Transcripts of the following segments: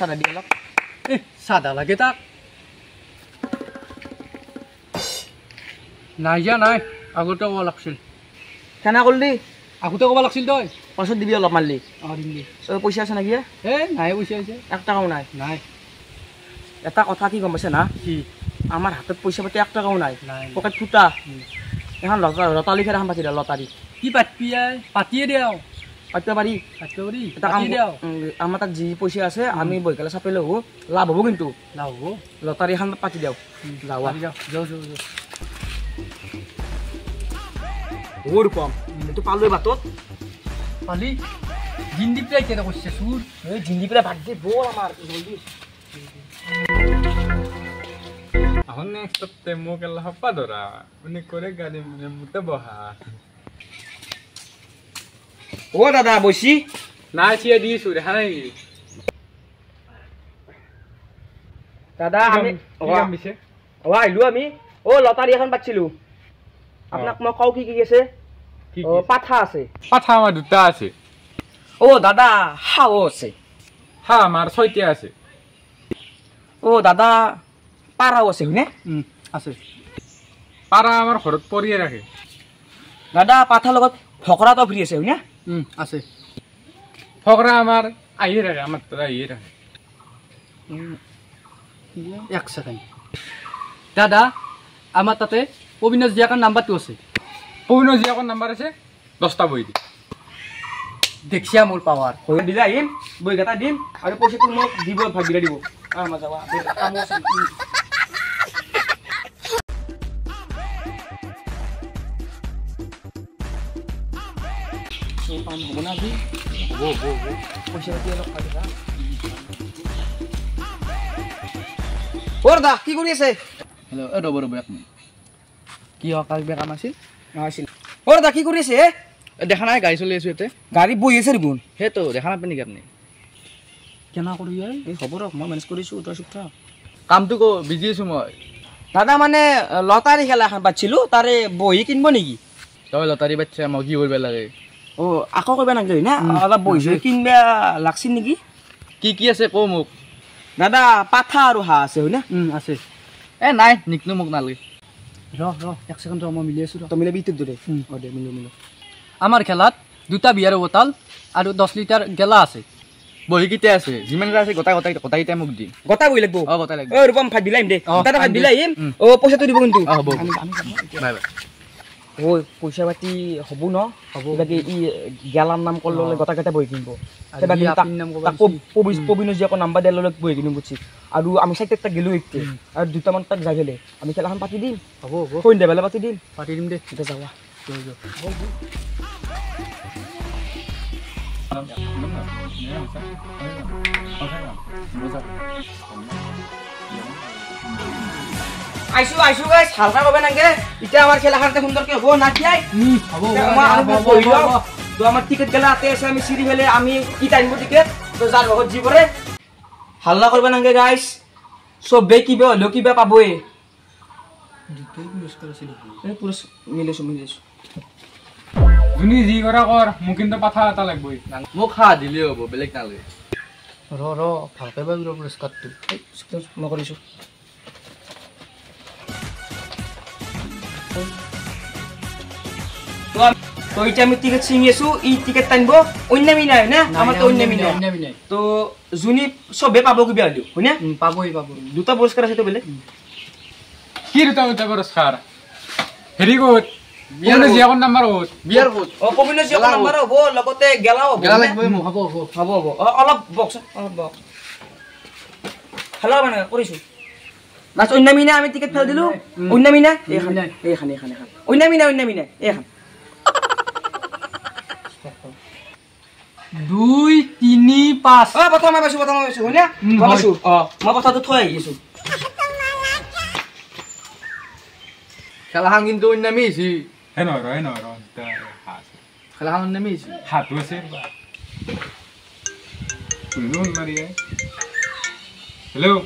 সাদা দি অলপ সাদা লাগে তাক নাই যা নাই আগতে ক'ব লাগছিল কেনে কৰিলি আগতে ক'ব লাগছিল তই পাছত দিবি অলপ মাৰলি দিম দে পইচা আছে নেকি নাই পইচা আছে 1 টাকাও নাই নাই এটা কথা কি গম পাইছে না কি আমাৰ হাতত পইচা পাতি 1 টাকাও নাই পকেট ফুটা এখন লটাৰী খেল এখন পাতি দে লটাৰী কি পাতিবি পাতিয়ে দেও পাতিব পাৰি এটা কাম আমাৰ তাত যি পইচা আছে আমি বহি পেলাই চাপি লওঁ লাভ হ'ব কিন্তু লাভ হ'ব লটাৰী এখন পাতি দিওঁ যাওঁ ওর কম তো পালো বাতত পালি জিন্দি প্রায় কেটা করছে সুর এই জিন্দি প্রায় ভাগ দে বল আমার জলদি এখন নেক্সট তে মোকেল হপ্পা ধরা উনি করে গাড়ি মানে মুতে বহা ও দাদা বসি না চিয়া দিছু দেখা নাই দাদা আমি কাম বিছে ও আইলো আমি ও লটারি এখন পাচ্ছিলো আপনাক মই কও কি আছে ও পাঠা আছে পাঠা আমার দুটা আছে ও দাদা হাও আছে হ্যাঁ আমার 6টা আছে ও দাদা পারাও আছে হইনে আছে পারা আমার ঘরত পরিয়ে রাখে দাদা পাঠাৰ লগত ফকৰা তো ফ্ৰী আছে হইনে আছে ফকরা আমার আইয়ে রাখে আমার তো আইয়ে রাখে 1 সেকেন্ড দাদা আমার তাতে অবিনাশ জিয়াকার নাম্বারটো আছে পবিনো জিয়াকর নাম্বার আছে 10টা বই দি দেখিয়া মোর পাওয়ার হৈ দিলা আহিম বই গটা দিম আৰু পইচাটো মোক দিব ভাগ দিলা দিব মজা ৱা কাম আছে পাম হ'ব না দি পইচা পাতি অলপ পাই দিবা ওৰদা কি কৰি আছে হেল্ল' ৰ'ব এক মিনিট কি হকাল বে কাম আছিল আছিল ওৰদা কি কৰি আছে দেখা নাই গাড়ী চলি আছো ইয়াতে গাড়ী বহি আছে দেখোন সেইটো দেখা নাপায় নেকি আপুনি কেনা কৰি এই খবৰ মই মেনেজ কৰিছোঁ তই চুপ থাক কামটো ক বিজি আছো মই দাদা মানে লটাৰী খেলা এখন পাতিছিলো তাৰে বহি কিনিব নেকি তই লটাৰী বাচ্চা মই কি কৰিব লাগে ও আকৌ কৰিব নালাগে না অলপ বহি কিনবা লাগছিল নেকি কি আছে ক মোক দাদা পাঠা আৰু হাঁহ আছে হয় না আছে নাই নিকনো মোক নালাগে ৰ 1 সেকেন্ড মই মিলি আছো তই মিলাবি ইটো দৰে দে মিলো আমাৰ খেলাত দুটা বিয়াৰ বটল আৰু 10 লিটাৰ গেলা আছে বহি কিটা আছে যিমান আছে গোটাই মোক দি গোটা বহি লাগব গোটাই লাগব ৰূপম ভাত বিলাইম দে দাদা ভাত বিলাইম পইচাটো দিব কিন্তু হ'ব বাই বাই পইচা পাতি হ'ব ন হ'ব বাকি ই গেলাৰ নাম কল ললে গোটা কেটা বহি কিনব বাকি পবিনো যি আকৌ নাম্বাৰ দিয়া ললে বহি কিনিম বুজি আৰু আমি সাইটটা গেলো একতে আৰু দুটামান তাক যাই গেলে আমি খেলাখন পাতি দিম হ'ব কোন দে বেলা পাতি দিম দে এটা যাওয়া আইসু গাইস হালকা হবে নাগে এটা আমার খেলা হারতে সুন্দরকে হবো না কি আই হ'ব তো আমার টিকেট গেলা আতে আছে আমি সিঁড়ি ফেলে আমি কি টাইমবো টিকেট তো যার বহুত জি করে হাল্লা করবে নাগে গাইস সবে কিবে হলো কিবে পাবোই দুটাই পুরস্কার আছে এই পুরো মিলেছো তুমি জি করা কর মোক কিন্তু পাঠা এটা লাগবই মোক খা দিলে হ'ব বেলেগ নালাগে ৰ ভালকে বাজৰ পুৰস্কাৰটো মই কৰিছো তো এটা আমি টিকেট চিঙি আছো ই টিকেট টানিব অন্যামি নাই না আমার তো অন্যামি নাই তো জুনি সবে পাবো কিবা হলো হয়না পাবই দুটা পুরস্কার আছে তো বেলে কি দুটা পুরস্কার হেৰি ক'ত বিয়াৰ জিয়াকৰ নাম্বাৰ ক'ত বিয়াৰ ক'ত পবিনো জিয়াকর নাম্বার হ'ব লগতে গেলা হ'ব গেলা লাগবই মোক হ'ব অলপ বক্স হেল্ল' মানে কৰিছো না অন্যামি না আমি টিকেট ফেল দিলো অন্যামি না এইখান অন্যামি না এইখান 2 3 5 প্ৰথমে পাইছো হয়নে মই কথাটো থৈ আহিছো খেলাখন কিন্তু অন্যামি হৈছে হে নহয় খেলাখন অন্যামি হৈছে হাতু আছে কোন মাৰি হেল্ল'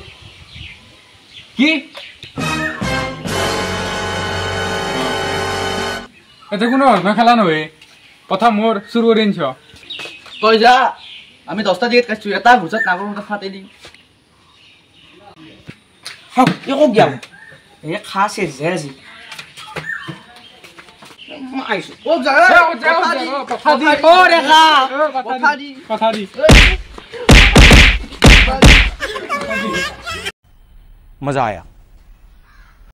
কি এটা কোনো খেলা নহয় কথা মোৰ চুৰ কৰি আনিছ তই যা আমি 10টা দিগেত কাটছো এটা ঘুচত নাগৰ মতে ফাটে দি হক একো গিয়া এ খাছে জেজি মাইছো ও জাগা কথা দি ও ৰেখা কথা দি मजा आया।